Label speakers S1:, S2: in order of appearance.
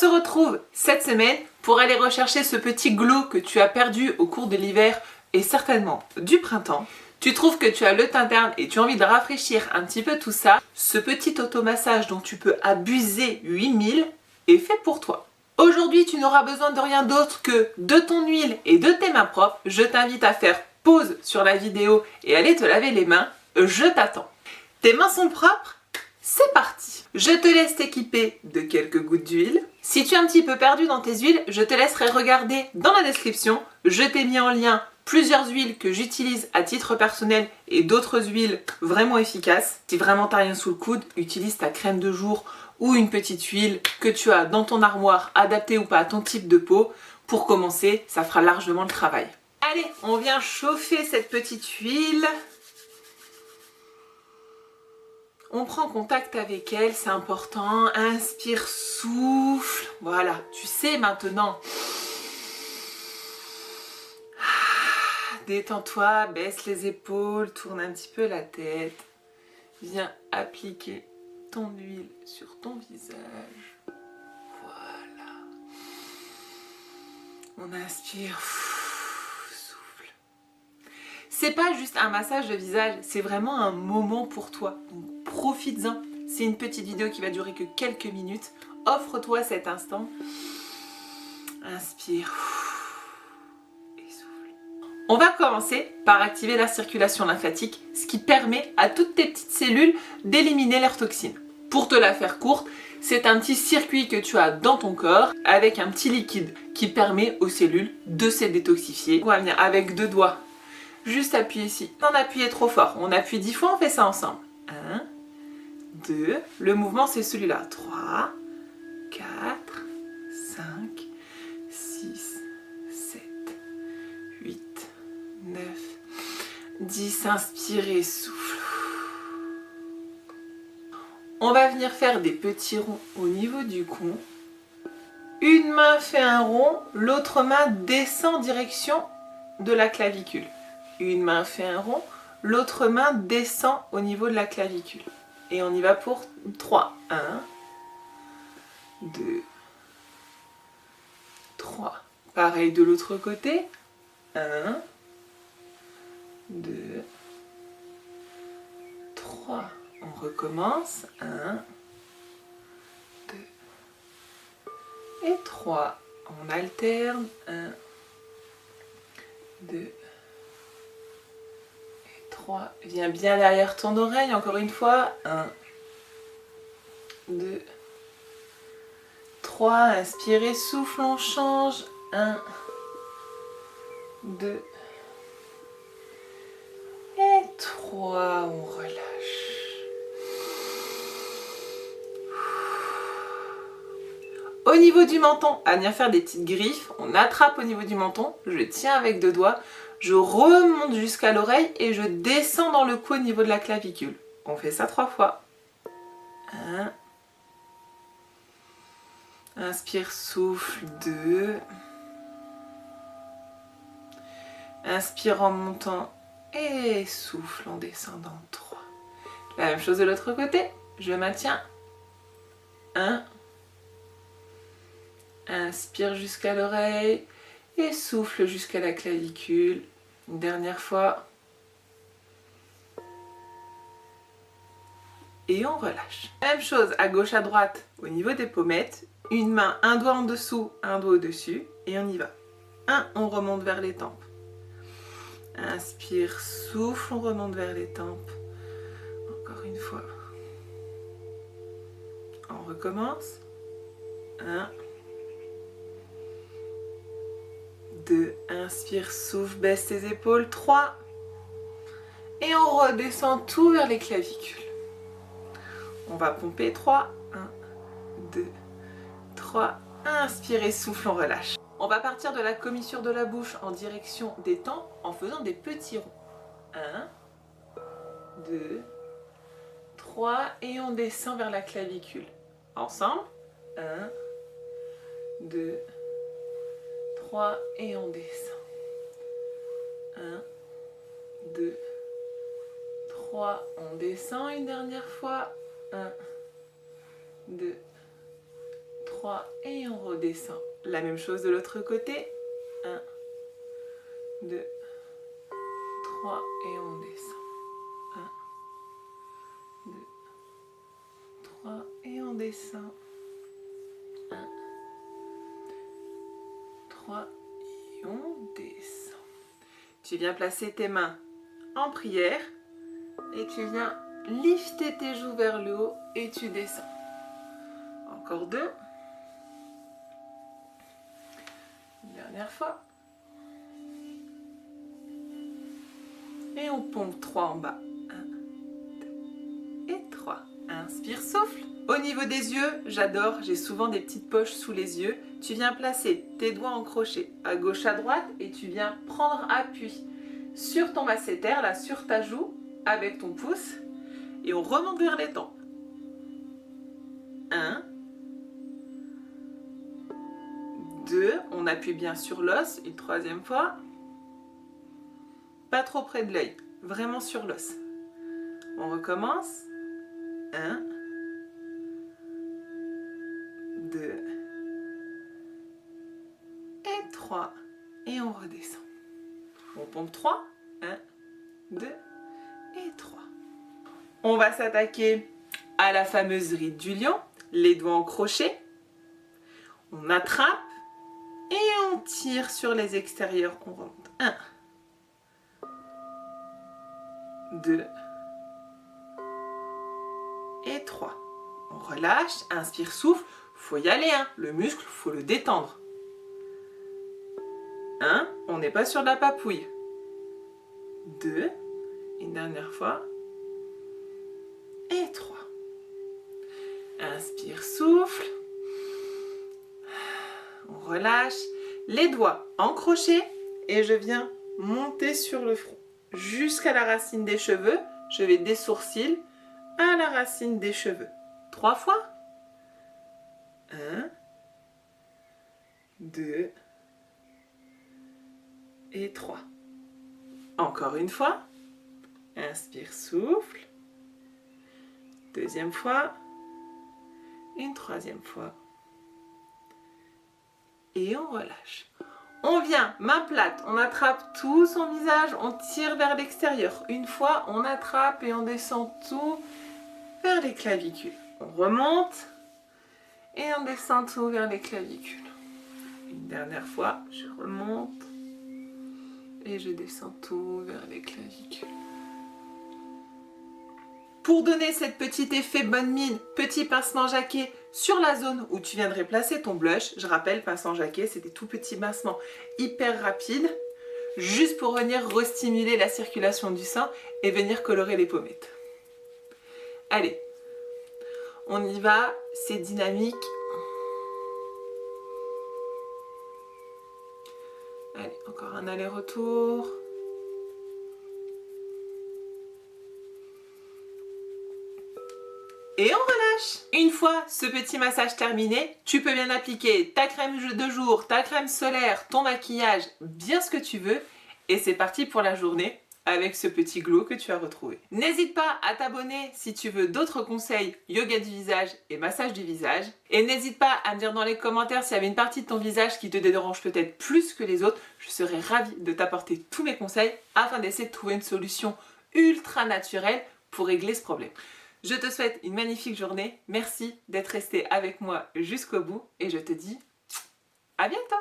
S1: On se retrouve cette semaine pour aller rechercher ce petit glow que tu as perdu au cours de l'hiver et certainement du printemps. Tu trouves que tu as le teint terne et tu as envie de rafraîchir un petit peu tout ça. Ce petit automassage dont tu peux abuser 8000 est fait pour toi. Aujourd'hui, tu n'auras besoin de rien d'autre que de ton huile et de tes mains propres. Je t'invite à faire pause sur la vidéo et aller te laver les mains. Je t'attends. Tes mains sont propres? C'est parti! Je te laisse t'équiper de quelques gouttes d'huile. Si tu es un petit peu perdu dans tes huiles, je te laisserai regarder dans la description. Je t'ai mis en lien plusieurs huiles que j'utilise à titre personnel et d'autres huiles vraiment efficaces. Si vraiment t'as rien sous le coude, utilise ta crème de jour ou une petite huile que tu as dans ton armoire, adaptée ou pas à ton type de peau. Pour commencer, ça fera largement le travail. Allez, on vient chauffer cette petite huile. On prend contact avec elle, c'est important. Inspire, souffle. Voilà, tu sais maintenant. Détends-toi, baisse les épaules, tourne un petit peu la tête. Viens appliquer ton huile sur ton visage. Voilà. On inspire, souffle. C'est pas juste un massage de visage, c'est vraiment un moment pour toi. Donc profites-en. C'est une petite vidéo qui va durer que quelques minutes. Offre-toi cet instant. Inspire. Et souffle. On va commencer par activer la circulation lymphatique, ce qui permet à toutes tes petites cellules d'éliminer leurs toxines. Pour te la faire courte, c'est un petit circuit que tu as dans ton corps avec un petit liquide qui permet aux cellules de se détoxifier. On va venir avec 2 doigts. Juste appuyer ici. Sans appuyer trop fort. On appuie 10 fois, on fait ça ensemble. 1, 2. Le mouvement, c'est celui-là. 3, 4, 5, 6, 7, 8, 9, 10. Inspirez, souffle. On va venir faire des petits ronds au niveau du cou. Une main fait un rond, l'autre main descend en direction de la clavicule. Une main fait un rond, l'autre main descend au niveau de la clavicule. Et on y va pour 3. 1, 2, 3. Pareil de l'autre côté. 1, 2, 3. On recommence. 1, 2 et 3. On alterne. 1, 2 3. Viens bien derrière ton oreille, encore une fois. 1, 2, 3. Inspirez, souffle, on change. 1, 2 et 3. On relâche. Au niveau du menton, à venir faire des petites griffes. On attrape au niveau du menton. Je tiens avec 2 doigts. Je remonte jusqu'à l'oreille et je descends dans le cou au niveau de la clavicule. On fait ça 3 fois. 1. Inspire, souffle. 2. Inspire en montant et souffle en descendant. 3. La même chose de l'autre côté. Je maintiens. 1. Inspire jusqu'à l'oreille et souffle jusqu'à la clavicule. Une dernière fois. Et on relâche. Même chose à gauche, à droite, au niveau des pommettes. Une main, un doigt en dessous, un doigt au-dessus. Et on y va. 1, on remonte vers les tempes. Inspire, souffle, on remonte vers les tempes. Encore une fois. On recommence. 1, 2, inspire, souffle, baisse tes épaules. 3. Et on redescend tout vers les clavicules. On va pomper. 3. 1, 2, 3. Inspirez, souffle, on relâche. On va partir de la commissure de la bouche en direction des tempes en faisant des petits ronds. 1, 2, 3. Et on descend vers la clavicule. Ensemble. 1, 2, 3. Et on descend. 1, 2, 3. On descend une dernière fois. 1, 2, 3 et on redescend. La même chose de l'autre côté. 1, 2, 3 et on descend. 1, 2, 3 et on descend. 1, 3 et on descend. Tu viens placer tes mains en prière et tu viens lifter tes joues vers le haut et tu descends. Encore 2. Une dernière fois. Et on pompe 3 en bas. 1, 2 et 3. Inspire, souffle. Au niveau des yeux, j'adore, j'ai souvent des petites poches sous les yeux. Tu viens placer tes doigts en crochet à gauche, à droite et tu viens prendre appui sur ton masséter, là sur ta joue, avec ton pouce. Et on remonte vers les tempes. 1, 2, on appuie bien sur l'os, une troisième fois. Pas trop près de l'œil, vraiment sur l'os. On recommence. 1, 2 et 3. Et on redescend. On pompe 3. 1, 2 et 3. On va s'attaquer à la fameuse ride du lion. Les doigts en crochet. On attrape et on tire sur les extérieurs. On remonte. 1, 2 et 3. On relâche, inspire, souffle. Faut y aller, hein. Le muscle, faut le détendre. 1, on n'est pas sur de la papouille. 2, une dernière fois. Et 3. Inspire, souffle. On relâche. Les doigts en crochet et je viens monter sur le front. Jusqu'à la racine des cheveux. Je vais des sourcils à la racine des cheveux. 3 fois. 1, 2 et 3. Encore une fois. Inspire, souffle. Deuxième fois. Une troisième fois. Et on relâche. On vient, main plate, on attrape tout son visage, on tire vers l'extérieur. Une fois, on attrape et on descend tout vers les clavicules. On remonte et on descend tout vers les clavicules. Une dernière fois, je remonte et je descends tout vers les clavicules. Pour donner cet petit effet bonne mine, petit pincement jaqué sur la zone où tu viendrais placer ton blush, je rappelle, pincement jaqué, c'est des tout petits pincements hyper rapides, juste pour venir restimuler la circulation du sang et venir colorer les pommettes. Allez, on y va, c'est dynamique. Allez, encore un aller-retour. Et on relâche. Une fois ce petit massage terminé, tu peux bien appliquer ta crème de jour, ta crème solaire, ton maquillage, bien ce que tu veux. Et c'est parti pour la journée avec ce petit glow que tu as retrouvé. N'hésite pas à t'abonner si tu veux d'autres conseils yoga du visage et massage du visage. Et n'hésite pas à me dire dans les commentaires s'il y avait une partie de ton visage qui te dérange peut-être plus que les autres. Je serais ravie de t'apporter tous mes conseils afin d'essayer de trouver une solution ultra naturelle pour régler ce problème. Je te souhaite une magnifique journée. Merci d'être resté avec moi jusqu'au bout et je te dis à bientôt.